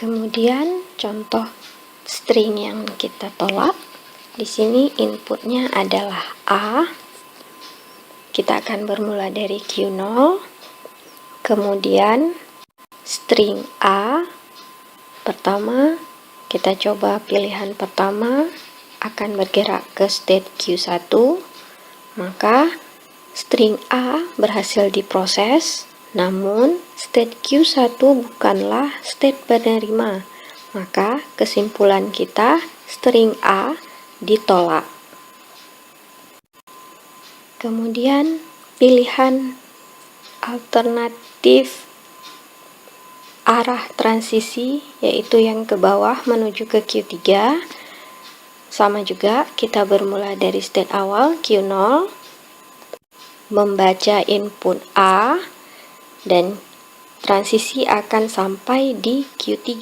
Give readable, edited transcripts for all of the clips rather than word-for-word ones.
Kemudian contoh string yang kita tolak. Di sini inputnya adalah A. Kita akan bermula dari Q0. Kemudian string A. Pertama, kita coba pilihan pertama akan bergerak ke state Q1. Maka string A berhasil diproses, namun state Q1 bukanlah state penerima. Maka kesimpulan kita string A ditolak. Kemudian pilihan alternatif arah transisi, yaitu yang ke bawah menuju ke Q3. Sama juga, kita bermula dari state awal Q0, membaca input A, dan transisi akan sampai di Q3.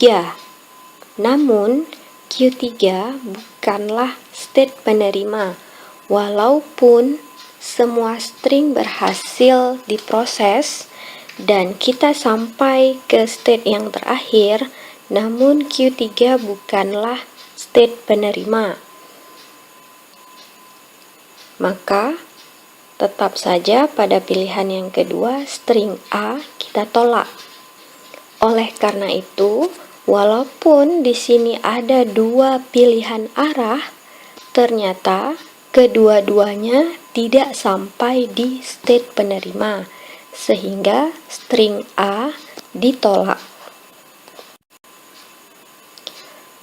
Namun, Q3 bukanlah state penerima, walaupun semua string berhasil diproses dan kita sampai ke state yang terakhir, namun Q3 bukanlah state penerima. Maka, tetap saja pada pilihan yang kedua, string A kita tolak. Oleh karena itu, walaupun di sini ada dua pilihan arah, ternyata kedua-duanya tidak sampai di state penerima, sehingga string A ditolak.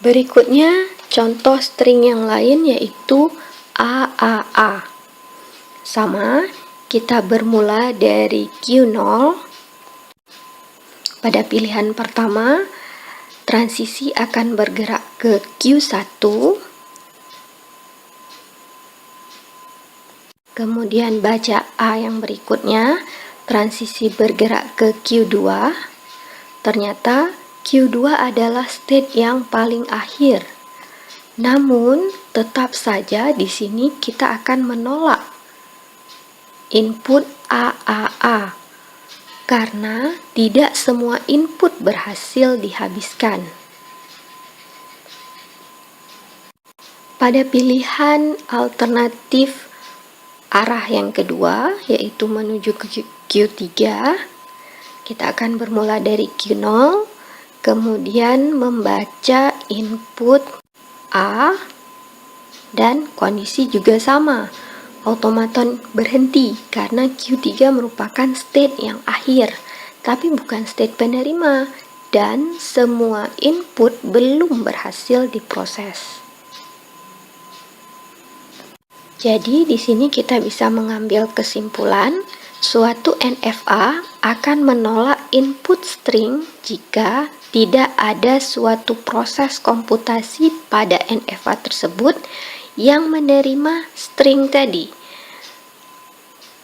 Berikutnya, contoh string yang lain yaitu AAA. Sama, kita bermula dari Q0. Pada pilihan pertama, transisi akan bergerak ke Q1. Kemudian baca A yang berikutnya, transisi bergerak ke Q2. Ternyata Q2 adalah state yang paling akhir. Namun, tetap saja di sini kita akan menolak input AAA karena tidak semua input berhasil dihabiskan. Pada pilihan alternatif arah yang kedua, yaitu menuju ke Q3, kita akan bermula dari Q0, kemudian membaca input A, dan kondisi juga sama. Otomaton berhenti karena Q3 merupakan state yang akhir, tapi bukan state penerima, dan semua input belum berhasil diproses. Jadi di sini kita bisa mengambil kesimpulan suatu NFA akan menolak input string jika tidak ada suatu proses komputasi pada NFA tersebut yang menerima string tadi.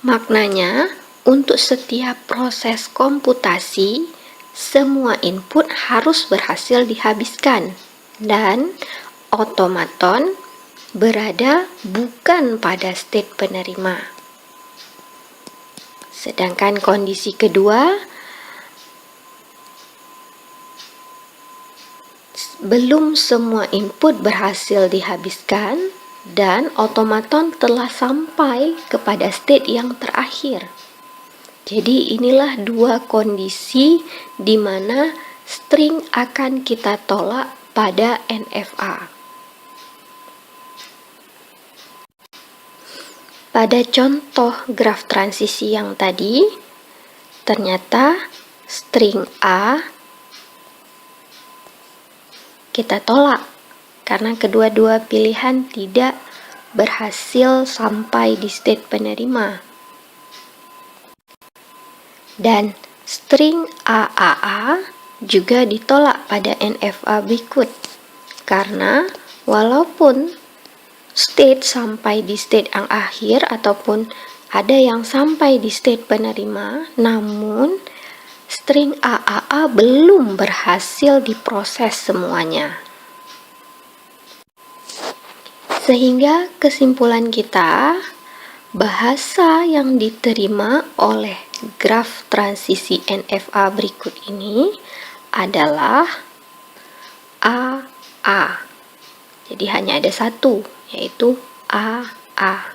Maknanya, untuk setiap proses komputasi, semua input harus berhasil dihabiskan dan otomaton berada bukan pada state penerima. Sedangkan kondisi kedua, belum semua input berhasil dihabiskan dan otomaton telah sampai kepada state yang terakhir. Jadi inilah dua kondisi di mana string akan kita tolak pada NFA. Pada contoh graf transisi yang tadi, ternyata string A kita tolak karena kedua-dua pilihan tidak berhasil sampai di state penerima. Dan string AAA juga ditolak pada NFA berikut, karena walaupun state sampai di state yang akhir ataupun ada yang sampai di state penerima, namun string AAA belum berhasil diproses semuanya. Sehingga kesimpulan kita, bahasa yang diterima oleh graf transisi NFA berikut ini adalah A. Jadi hanya ada satu, yaitu A, A.